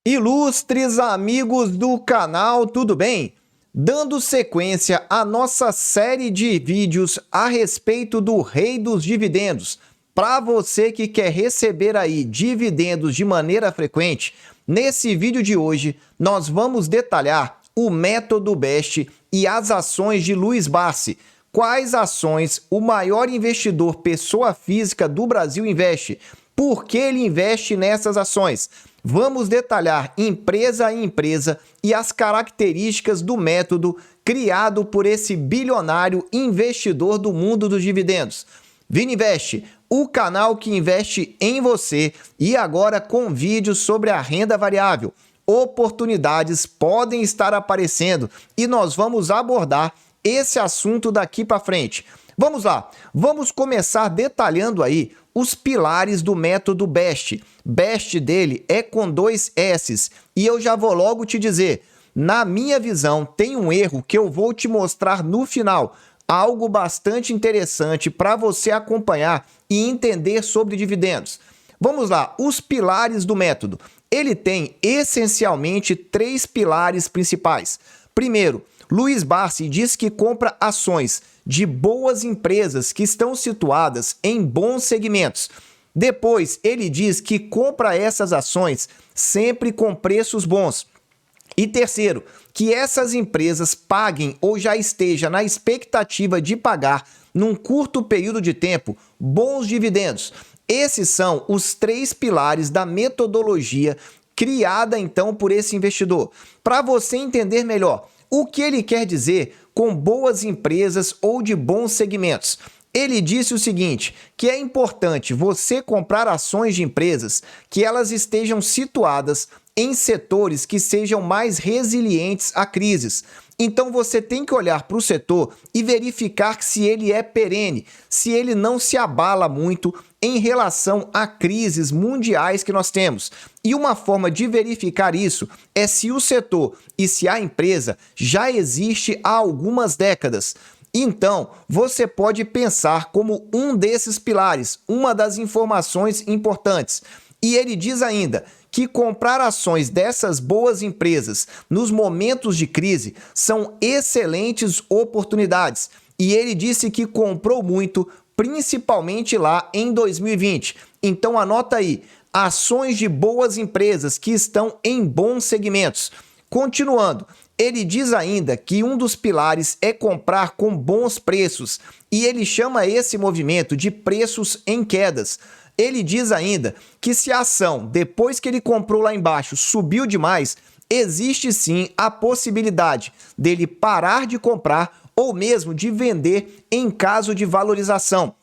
Ilustres amigos do canal, tudo bem? Dando sequência à nossa série de vídeos a respeito do Rei dos Dividendos, para você que quer receber aí dividendos de maneira frequente, nesse vídeo de hoje nós vamos detalhar o método BEST e as ações de Luiz Barsi. Quais ações o maior investidor pessoa física do Brasil investe? Por que ele investe nessas ações? Vamos detalhar empresa a empresa e as características do método criado por esse bilionário investidor do mundo dos dividendos. Vininvest, o canal que investe em você, e agora com vídeos sobre a renda variável. Oportunidades podem estar aparecendo e nós vamos abordar esse assunto daqui para frente. Vamos lá, vamos começar detalhando aí os pilares do método BEST. BEST dele é com 2 S's e eu já vou logo te dizer, na minha visão tem um erro que eu vou te mostrar no final, algo bastante interessante para você acompanhar e entender sobre dividendos. Vamos lá, os pilares do método. Ele tem essencialmente 3 pilares principais. Primeiro, Luiz Barsi diz que compra ações de boas empresas que estão situadas em bons segmentos. Depois, ele diz que compra essas ações sempre com preços bons. E terceiro, que essas empresas paguem ou já esteja na expectativa de pagar, num curto período de tempo, bons dividendos. Esses são os 3 pilares da metodologia criada então por esse investidor. Para você entender melhor o que ele quer dizer com boas empresas ou de bons segmentos. Ele disse o seguinte, que é importante você comprar ações de empresas que elas estejam situadas em setores que sejam mais resilientes a crises. Então você tem que olhar para o setor e verificar se ele é perene, se ele não se abala muito em relação a crises mundiais que nós temos. E uma forma de verificar isso é se o setor e se a empresa já existe há algumas décadas. Então, você pode pensar como um desses pilares, uma das informações importantes. E ele diz ainda que comprar ações dessas boas empresas nos momentos de crise são excelentes oportunidades. E ele disse que comprou muito, principalmente lá em 2020. Então anota aí, ações de boas empresas que estão em bons segmentos. Continuando, ele diz ainda que um dos pilares é comprar com bons preços e ele chama esse movimento de preços em quedas. Ele diz ainda que se a ação, depois que ele comprou lá embaixo, subiu demais, existe sim a possibilidade dele parar de comprar ou mesmo de vender em caso de valorização.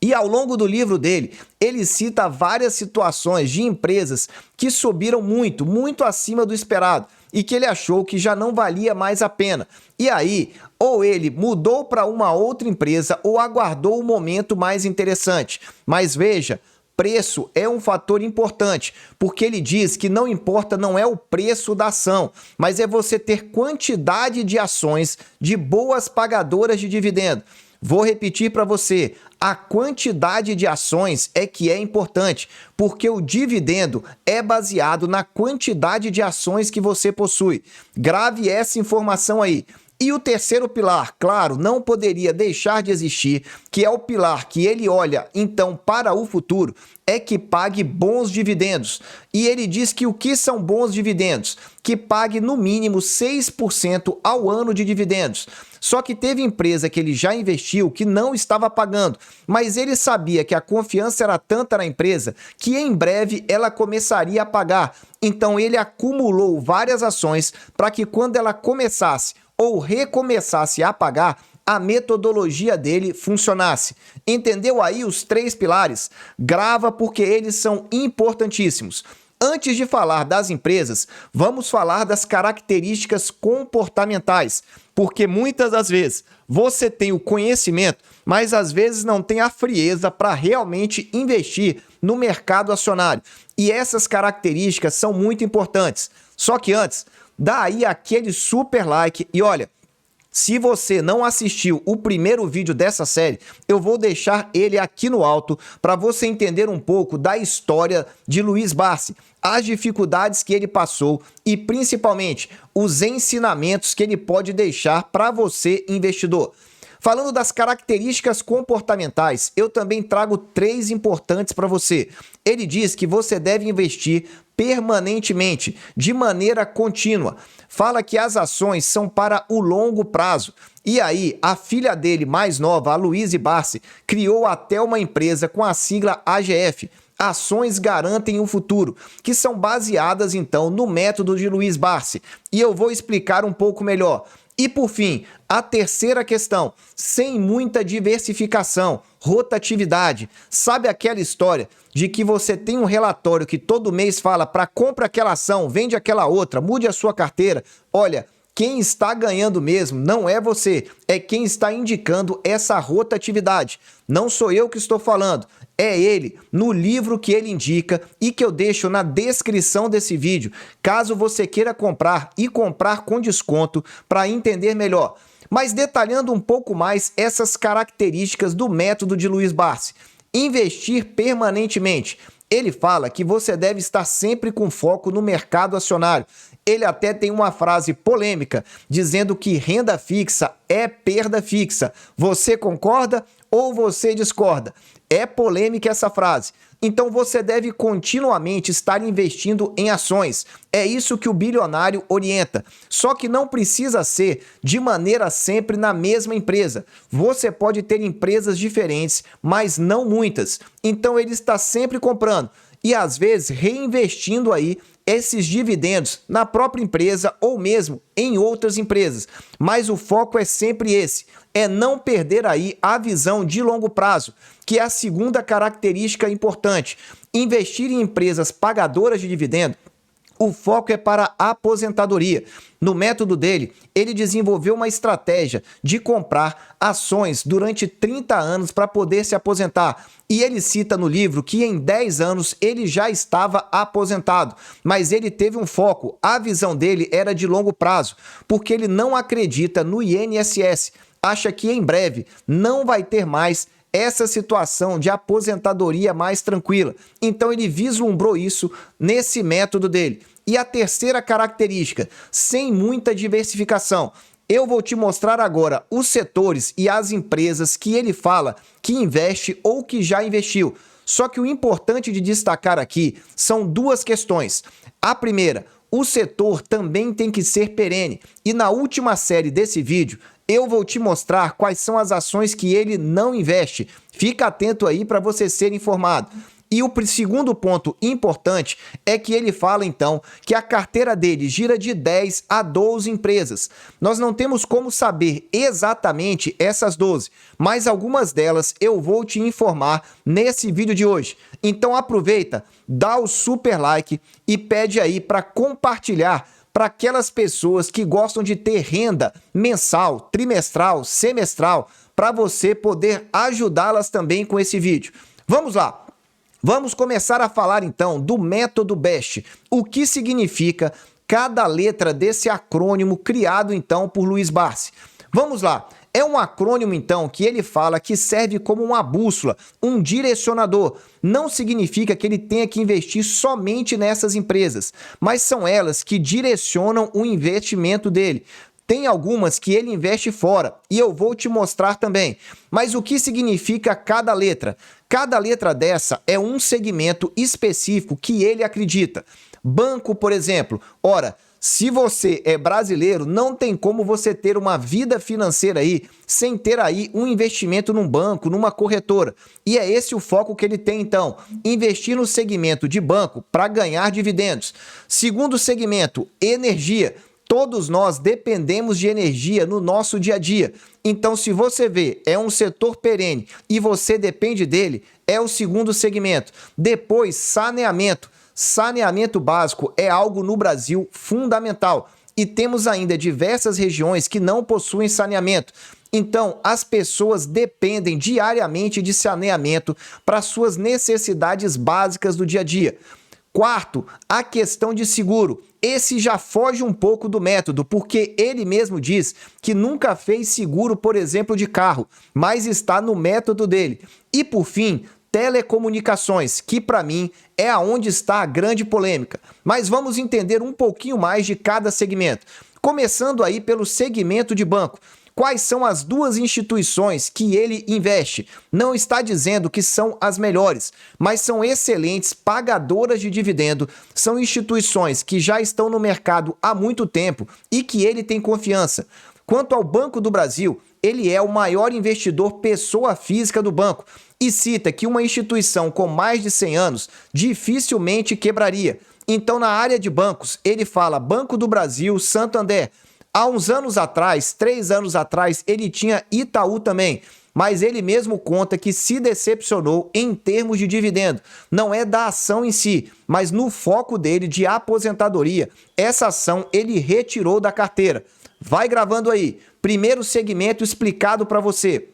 E ao longo do livro dele, ele cita várias situações de empresas que subiram muito, muito acima do esperado e que ele achou que já não valia mais a pena. E aí, ou ele mudou para uma outra empresa ou aguardou o momento mais interessante. Mas veja, preço é um fator importante, porque ele diz que não importa, não é o preço da ação, mas é você ter quantidade de ações de boas pagadoras de dividendo. Vou repetir para você, a quantidade de ações é que é importante, porque o dividendo é baseado na quantidade de ações que você possui. Grave essa informação aí. E o terceiro pilar, claro, não poderia deixar de existir, que é o pilar que ele olha, então, para o futuro, é que pague bons dividendos. E ele diz que o que são bons dividendos? Que pague no mínimo 6% ao ano de dividendos. Só que teve empresa que ele já investiu que não estava pagando, mas ele sabia que a confiança era tanta na empresa que em breve ela começaria a pagar. Então ele acumulou várias ações para que quando ela começasse ou recomeçasse a pagar, a metodologia dele funcionasse. Entendeu aí os 3 pilares? Grava porque eles são importantíssimos. Antes de falar das empresas, vamos falar das características comportamentais, porque muitas das vezes você tem o conhecimento, mas às vezes não tem a frieza para realmente investir no mercado acionário. E essas características são muito importantes. Só que antes, dá aí aquele super like e olha, Se você não assistiu o primeiro vídeo dessa série, eu vou deixar ele aqui no alto para você entender um pouco da história de Luiz Barsi, as dificuldades que ele passou e principalmente os ensinamentos que ele pode deixar para você, investidor. Falando das características comportamentais, eu também trago 3 importantes para você. Ele diz que você deve investir permanentemente, de maneira contínua. Fala que as ações são para o longo prazo. E aí, a filha dele mais nova, a Louise Barsi, criou até uma empresa com a sigla AGF, Ações Garantem o Futuro, que são baseadas então no método de Luiz Barsi. E eu vou explicar um pouco melhor. E por fim, a terceira questão, sem muita diversificação, rotatividade. Sabe aquela história de que você tem um relatório que todo mês fala para compra aquela ação, vende aquela outra, mude a sua carteira? Olha, quem está ganhando mesmo não é você, é quem está indicando essa rotatividade. Não sou eu que estou falando, é ele, no livro que ele indica e que eu deixo na descrição desse vídeo, caso você queira comprar e comprar com desconto para entender melhor. Mas detalhando um pouco mais essas características do método de Luiz Barsi. Investir permanentemente. Ele fala que você deve estar sempre com foco no mercado acionário. Ele até tem uma frase polêmica, dizendo que renda fixa é perda fixa. Você concorda ou você discorda? É polêmica essa frase. Então você deve continuamente estar investindo em ações. É isso que o bilionário orienta. Só que não precisa ser de maneira sempre na mesma empresa. Você pode ter empresas diferentes, mas não muitas. Então ele está sempre comprando e às vezes reinvestindo aí esses dividendos na própria empresa ou mesmo em outras empresas. Mas o foco é sempre esse, é não perder aí a visão de longo prazo, que é a segunda característica importante. Investir em empresas pagadoras de dividendo, o foco é para a aposentadoria. No método dele, ele desenvolveu uma estratégia de comprar ações durante 30 anos para poder se aposentar. E ele cita no livro que em 10 anos ele já estava aposentado, mas ele teve um foco, a visão dele era de longo prazo, porque ele não acredita no INSS, acha que em breve não vai ter mais essa situação de aposentadoria mais tranquila. Então ele vislumbrou isso nesse método dele. E a terceira característica, sem muita diversificação. Eu vou te mostrar agora os setores e as empresas que ele fala que investe ou que já investiu. Só que o importante de destacar aqui são 2 questões. A primeira, o setor também tem que ser perene. E na última série desse vídeo, eu vou te mostrar quais são as ações que ele não investe. Fica atento aí para você ser informado. E o segundo ponto importante é que ele fala então que a carteira dele gira de 10 a 12 empresas. Nós não temos como saber exatamente essas 12, mas algumas delas eu vou te informar nesse vídeo de hoje. Então aproveita, dá o super like e pede aí para compartilhar para aquelas pessoas que gostam de ter renda mensal, trimestral, semestral, para você poder ajudá-las também com esse vídeo. Vamos lá! Vamos começar a falar então do método BEST. O que significa cada letra desse acrônimo criado então por Luiz Barsi? Vamos lá. É um acrônimo, então, que ele fala que serve como uma bússola, um direcionador. Não significa que ele tenha que investir somente nessas empresas, mas são elas que direcionam o investimento dele. Tem algumas que ele investe fora e eu vou te mostrar também. Mas o que significa cada letra? Cada letra dessa é um segmento específico que ele acredita. Banco, por exemplo. Ora, se você é brasileiro, não tem como você ter uma vida financeira aí sem ter aí um investimento num banco, numa corretora. E é esse o foco que ele tem então, investir no segmento de banco para ganhar dividendos. Segundo segmento, energia. Todos nós dependemos de energia no nosso dia a dia. Então, se você vê, é um setor perene e você depende dele, é o segundo segmento. Depois, saneamento. Saneamento básico é algo no Brasil fundamental. E temos ainda diversas regiões que não possuem saneamento. Então, as pessoas dependem diariamente de saneamento para suas necessidades básicas do dia a dia. Quarto, a questão de seguro. Esse já foge um pouco do método, porque ele mesmo diz que nunca fez seguro, por exemplo, de carro, mas está no método dele. E por fim, telecomunicações, que para mim é aonde está a grande polêmica. Mas vamos entender um pouquinho mais de cada segmento. Começando aí pelo segmento de banco. Quais são as duas instituições que ele investe? Não está dizendo que são as melhores, mas são excelentes pagadoras de dividendo, são instituições que já estão no mercado há muito tempo e que ele tem confiança. Quanto ao Banco do Brasil, ele é o maior investidor pessoa física do banco e cita que uma instituição com mais de 100 anos dificilmente quebraria. Então, na área de bancos, ele fala Banco do Brasil, Santander. Há uns anos atrás, 3 anos atrás, ele tinha Itaú também, mas ele mesmo conta que se decepcionou em termos de dividendo. Não é da ação em si, mas no foco dele de aposentadoria. Essa ação ele retirou da carteira. Vai gravando aí. Primeiro segmento explicado para você.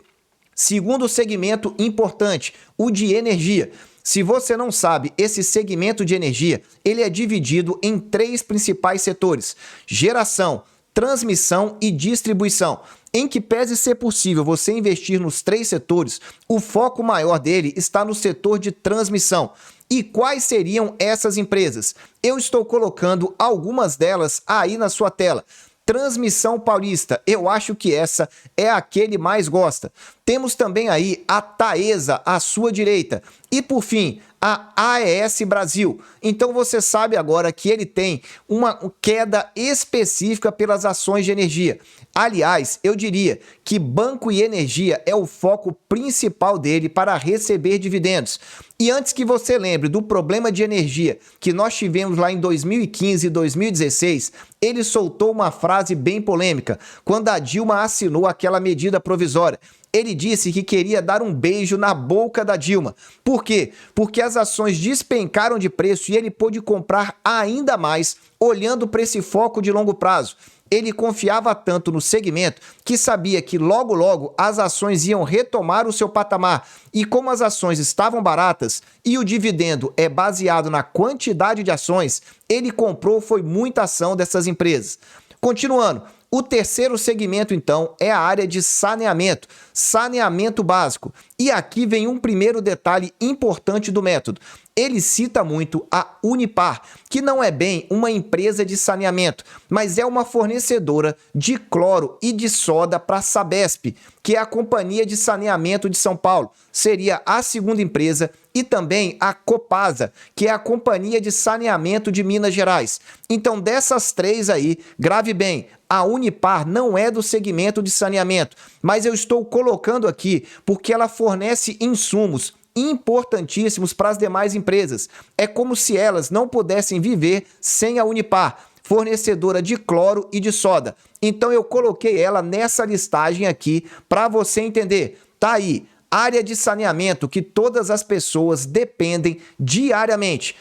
Segundo segmento importante, o de energia. Se você não sabe, esse segmento de energia, ele é dividido em 3 principais setores: geração, transmissão e distribuição. Em que pese ser possível você investir nos 3 setores, o foco maior dele está no setor de transmissão. E quais seriam essas empresas? Eu estou colocando algumas delas aí na sua tela. Transmissão Paulista, eu acho que essa é a que ele mais gosta. Temos também aí a Taesa, à sua direita. E por fim, a AES Brasil. Então você sabe agora que ele tem uma queda específica pelas ações de energia. Aliás, eu diria que banco e energia é o foco principal dele para receber dividendos. E antes que você lembre do problema de energia que nós tivemos lá em 2015 e 2016, ele soltou uma frase bem polêmica quando a Dilma assinou aquela medida provisória. Ele disse que queria dar um beijo na boca da Dilma. Por quê? Porque as ações despencaram de preço e ele pôde comprar ainda mais, olhando para esse foco de longo prazo. Ele confiava tanto no segmento que sabia que logo logo as ações iam retomar o seu patamar. E como as ações estavam baratas e o dividendo é baseado na quantidade de ações, ele comprou foi muita ação dessas empresas. Continuando, o terceiro segmento, então, é a área de saneamento, saneamento básico. E aqui vem um primeiro detalhe importante do método. Ele cita muito a Unipar, que não é bem uma empresa de saneamento, mas é uma fornecedora de cloro e de soda para a Sabesp, que é a Companhia de Saneamento de São Paulo. Seria a segunda empresa, e também a Copasa, que é a Companhia de Saneamento de Minas Gerais. Então, dessas 3 aí, grave bem, a Unipar não é do segmento de saneamento, mas eu estou colocando aqui porque ela fornece insumos importantíssimos para as demais empresas. É como se elas não pudessem viver sem a Unipar, fornecedora de cloro e de soda. Então eu coloquei ela nessa listagem aqui para você entender. Tá aí, área de saneamento que todas as pessoas dependem diariamente.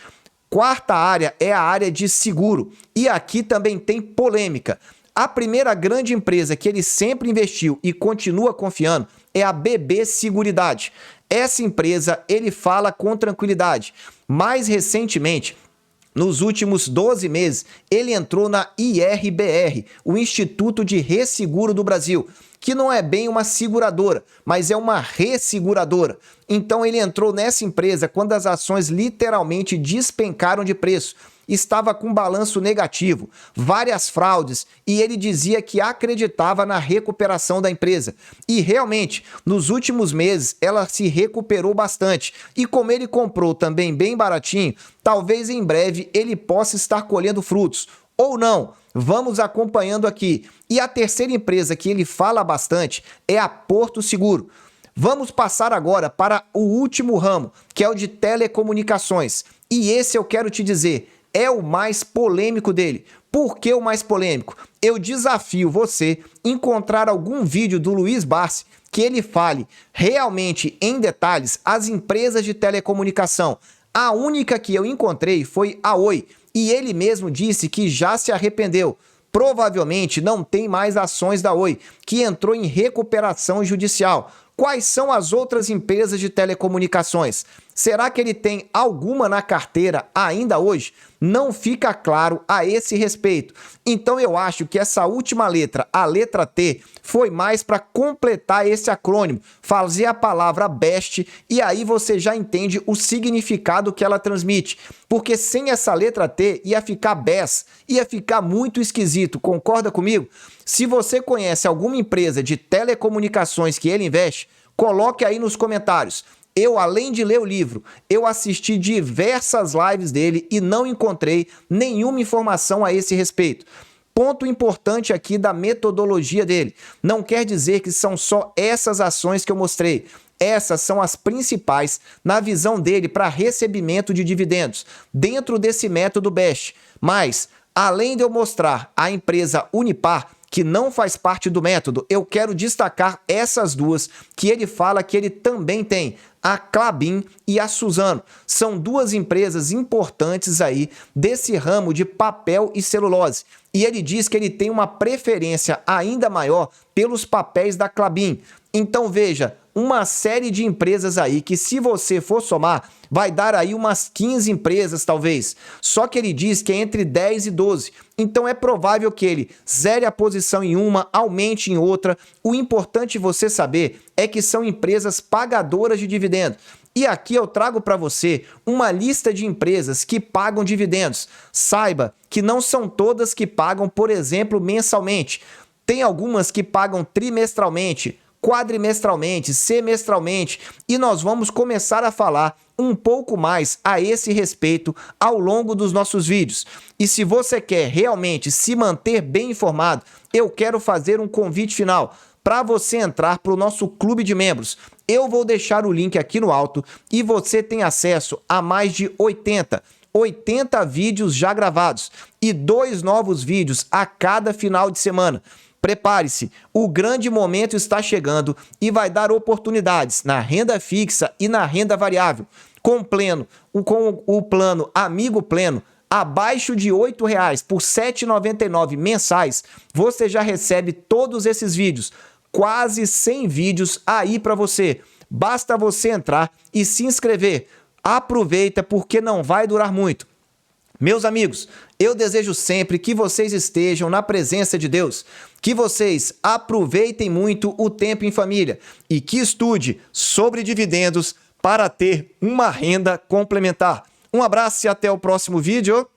Quarta área é a área de seguro. E aqui também tem polêmica. A primeira grande empresa que ele sempre investiu e continua confiando é a BB Seguridade. Essa empresa ele fala com tranquilidade. Mais recentemente, nos últimos 12 meses, ele entrou na IRBR, o Instituto de Resseguro do Brasil, que não é bem uma seguradora, mas é uma resseguradora. Então ele entrou nessa empresa quando as ações literalmente despencaram de preço. Estava com balanço negativo, várias fraudes, e ele dizia que acreditava na recuperação da empresa. E realmente, nos últimos meses, ela se recuperou bastante. E como ele comprou também bem baratinho, talvez em breve ele possa estar colhendo frutos. Ou não, vamos acompanhando aqui. E a terceira empresa que ele fala bastante é a Porto Seguro. Vamos passar agora para o último ramo, que é o de telecomunicações. E esse eu quero te dizer, é o mais polêmico dele. Por que o mais polêmico? Eu desafio você a encontrar algum vídeo do Luiz Barsi que ele fale realmente em detalhes as empresas de telecomunicação. A única que eu encontrei foi a Oi, e ele mesmo disse que já se arrependeu. Provavelmente não tem mais ações da Oi, que entrou em recuperação judicial. Quais são as outras empresas de telecomunicações? Será que ele tem alguma na carteira ainda hoje? Não fica claro a esse respeito. Então eu acho que essa última letra, a letra T, foi mais para completar esse acrônimo, fazer a palavra BEST, e aí você já entende o significado que ela transmite. Porque sem essa letra T ia ficar BES, ia ficar muito esquisito, concorda comigo? Se você conhece alguma empresa de telecomunicações que ele investe, coloque aí nos comentários. Eu, além de ler o livro, eu assisti diversas lives dele e não encontrei nenhuma informação a esse respeito. Ponto importante aqui da metodologia dele. Não quer dizer que são só essas ações que eu mostrei. Essas são as principais na visão dele para recebimento de dividendos, dentro desse método BEST. Mas, além de eu mostrar a empresa Unipar, que não faz parte do método, eu quero destacar essas duas que ele fala que ele também tem, a Klabin e a Suzano. São duas empresas importantes aí desse ramo de papel e celulose. E ele diz que ele tem uma preferência ainda maior pelos papéis da Klabin. Então veja, uma série de empresas aí que, se você for somar, vai dar aí umas 15 empresas talvez. Só que ele diz que é entre 10 e 12. Então é provável que ele zere a posição em uma, aumente em outra. O importante você saber é que são empresas pagadoras de dividendos. E aqui eu trago para você uma lista de empresas que pagam dividendos. Saiba que não são todas que pagam, por exemplo, mensalmente. Tem algumas que pagam trimestralmente, quadrimestralmente, semestralmente, e nós vamos começar a falar um pouco mais a esse respeito ao longo dos nossos vídeos. E se você quer realmente se manter bem informado, eu quero fazer um convite final para você entrar para o nosso clube de membros. Eu vou deixar o link aqui no alto e você tem acesso a mais de 80 vídeos já gravados e 2 novos vídeos a cada final de semana. Prepare-se, o grande momento está chegando e vai dar oportunidades na renda fixa e na renda variável. Com o plano Amigo Pleno, abaixo de R$ 8,00 por R$ 7,99 mensais, você já recebe todos esses vídeos, quase 100 vídeos aí para você. Basta você entrar e se inscrever. Aproveita porque não vai durar muito. Meus amigos, eu desejo sempre que vocês estejam na presença de Deus, que vocês aproveitem muito o tempo em família e que estude sobre dividendos para ter uma renda complementar. Um abraço e até o próximo vídeo.